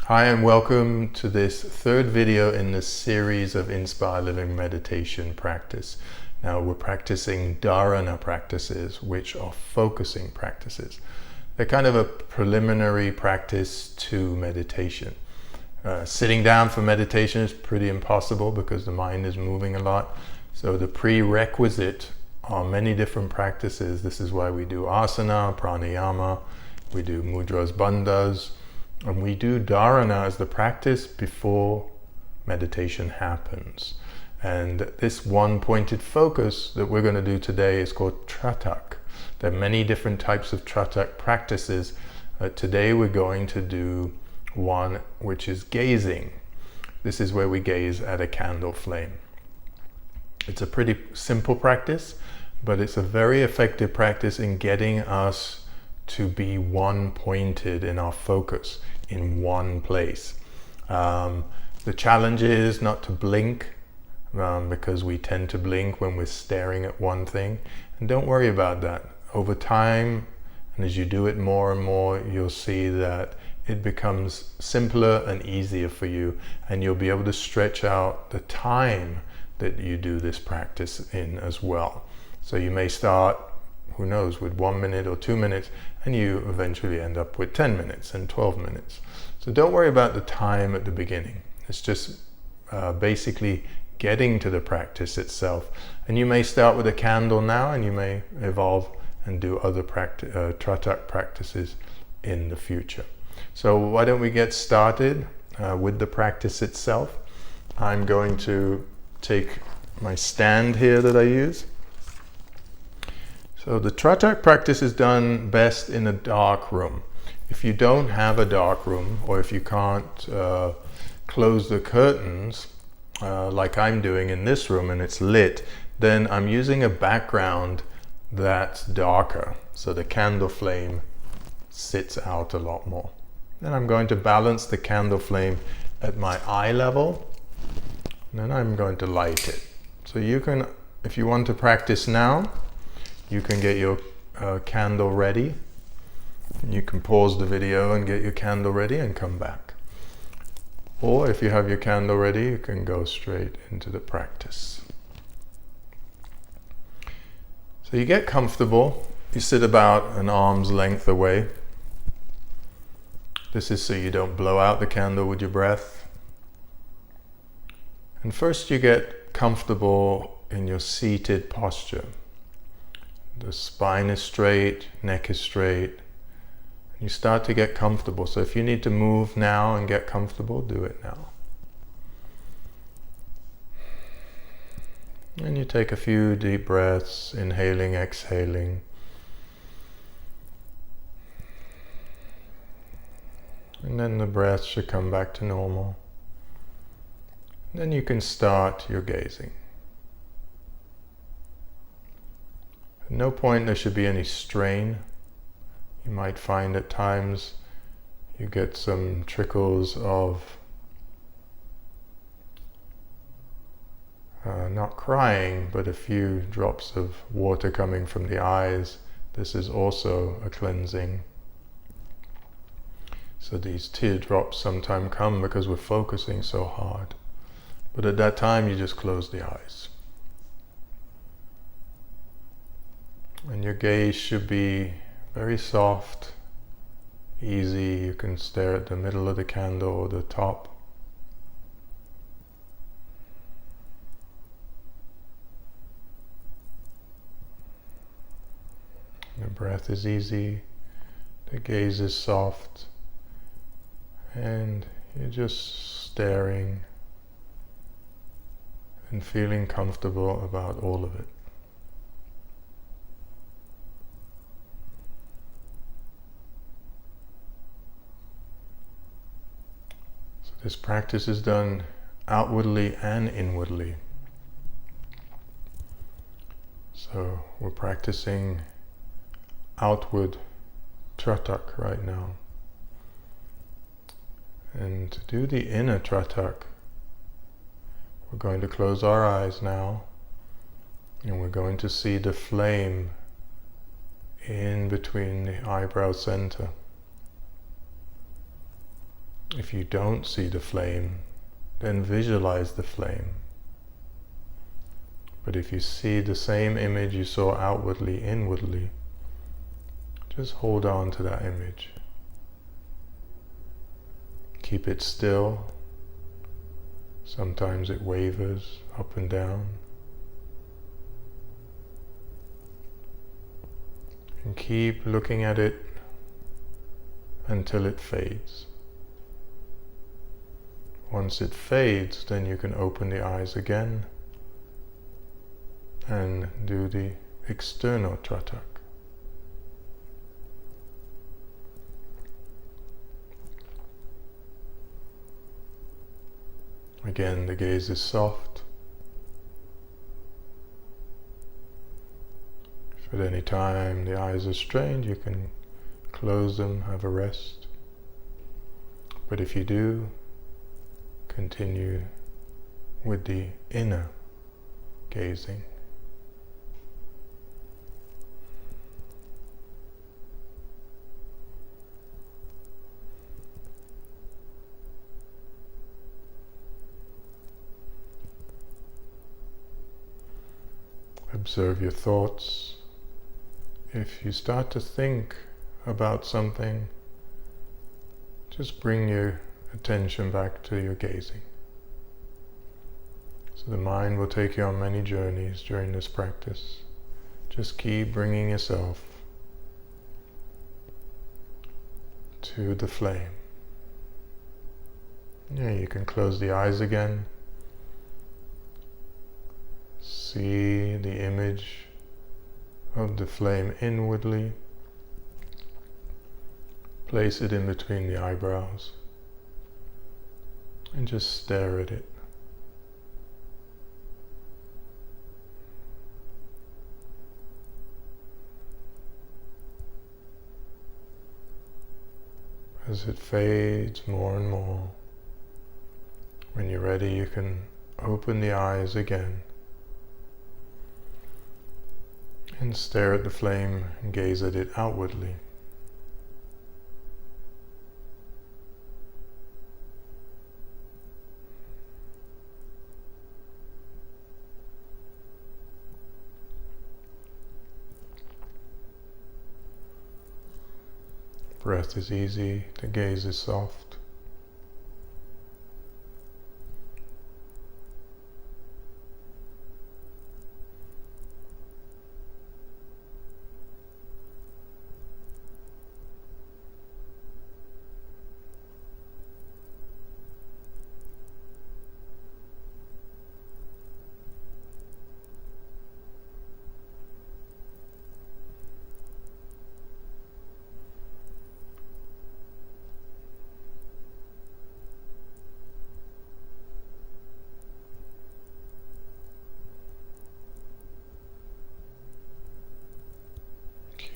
Hi and welcome to this third video in this series of Inspire Living meditation practice. Now we're practicing dharana practices, which are focusing practices. They're kind of a preliminary practice to meditation. Sitting down for meditation is pretty impossible because the mind is moving a lot. So the prerequisite are many different practices. This is why we do asana, pranayama, we do mudras, bandhas, and we do dharana as the practice before meditation happens. And this one pointed focus that we're going to do today is called Trataka. There are many different types of Trataka practices. Today we're going to do one which is gazing. This is where we gaze at a candle flame. It's a pretty simple practice, but it's a very effective practice in getting us to be one-pointed in our focus, in one place. The challenge is not to blink, because we tend to blink when we're staring at one thing. And don't worry about that. Over time, and as you do it more and more, you'll see that it becomes simpler and easier for you, and you'll be able to stretch out the time that you do this practice in as well. So you may start, who knows, with 1 minute or 2 minutes, and you eventually end up with 10 minutes and 12 minutes. So don't worry about the time at the beginning. It's just basically getting to the practice itself. And you may start with a candle now, and you may evolve and do other Trataka practices in the future. So why don't we get started with the practice itself. I'm going to take my stand here that I use. So the Trataka practice is done best in a dark room. If you don't have a dark room, or if you can't close the curtains like I'm doing in this room and it's lit, then I'm using a background that's darker, so the candle flame sits out a lot more. Then I'm going to balance the candle flame at my eye level, and then I'm going to light it. So you can, if you want to practice now, you can get your candle ready. You can pause the video and get your candle ready and come back. Or if you have your candle ready, you can go straight into the practice. So you get comfortable. You sit about an arm's length away. This is so you don't blow out the candle with your breath. And first you get comfortable in your seated posture. The spine is straight, neck is straight. You start to get comfortable. So if you need to move now and get comfortable, do it now. And you take a few deep breaths, inhaling, exhaling. And then the breath should come back to normal. And then you can start your gazing. At no point there should be any strain. You might find at times you get some trickles of not crying, but a few drops of water coming from the eyes. This is also a cleansing. So these teardrops sometimes come because we're focusing so hard. But at that time you just close the eyes. And your gaze should be very soft, easy. You can stare at the middle of the candle or the top. The breath is easy, the gaze is soft, and you're just staring and feeling comfortable about all of it. This practice is done outwardly and inwardly. So we're practicing outward Trataka right now. And to do the inner Trataka, we're going to close our eyes now, and we're going to see the flame in between the eyebrow center. If you don't see the flame, then visualize the flame. But if you see the same image you saw outwardly, inwardly, just hold on to that image. Keep it still. Sometimes it wavers up and down. And keep looking at it until it fades. Once it fades, then you can open the eyes again and do the external Trataka. Again, the gaze is soft. If at any time the eyes are strained, you can close them, have a rest. But if you do, continue with the inner gazing. Observe your thoughts. If you start to think about something, just bring your attention back to your gazing. So the mind will take you on many journeys during this practice. Just keep bringing yourself to the flame. Yeah, you can close the eyes again. See the image of the flame inwardly. Place it in between the eyebrows and just stare at it. As it fades more and more, when you're ready, you can open the eyes again and stare at the flame and gaze at it outwardly. Breath is easy, the gaze is soft.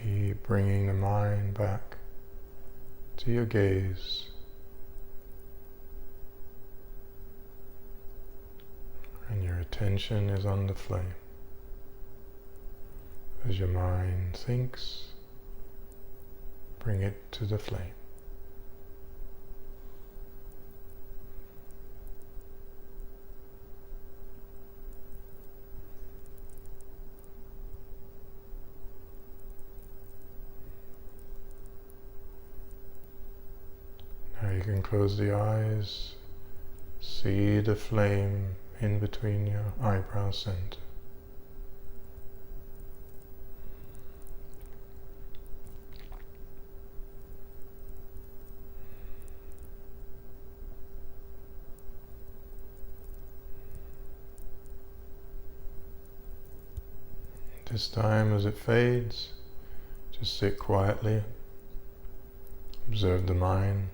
Keep bringing the mind back to your gaze. And your attention is on the flame. As your mind thinks, bring it to the flame. Now you can close the eyes, see the flame in between your eyebrow center. This time, as it fades, just sit quietly, observe the mind.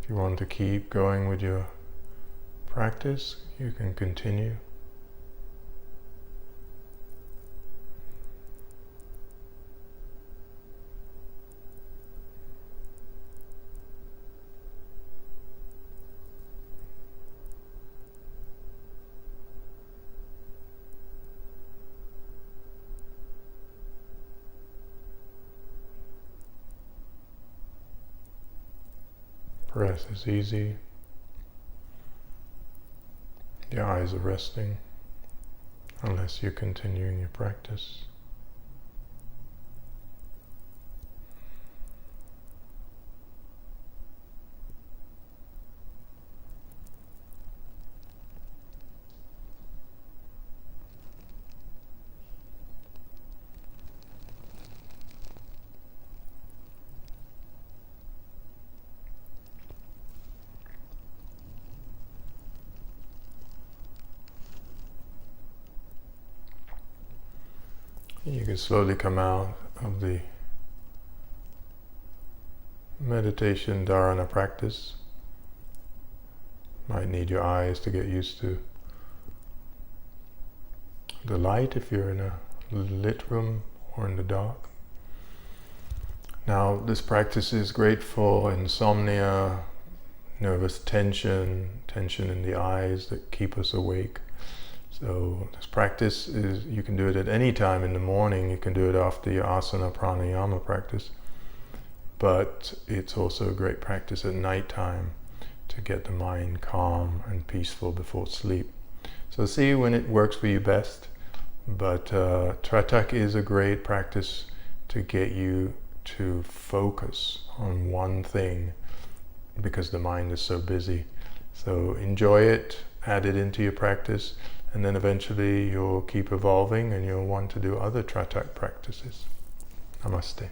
If you want to keep going with your practice, you can continue. Breath is easy. Your eyes are resting, unless you're continuing your practice. You can slowly come out of the meditation dharana practice. Might need your eyes to get used to the light if you're in a lit room or in the dark. Now, this practice is great for insomnia, nervous tension in the eyes that keep us awake. So this practice is, you can do it at any time in the morning, you can do it after your asana pranayama practice, but it's also a great practice at nighttime to get the mind calm and peaceful before sleep. So see when it works for you best, but Trataka is a great practice to get you to focus on one thing because the mind is so busy. So enjoy it, add it into your practice, and then eventually you'll keep evolving and you'll want to do other Trataka practices. Namaste.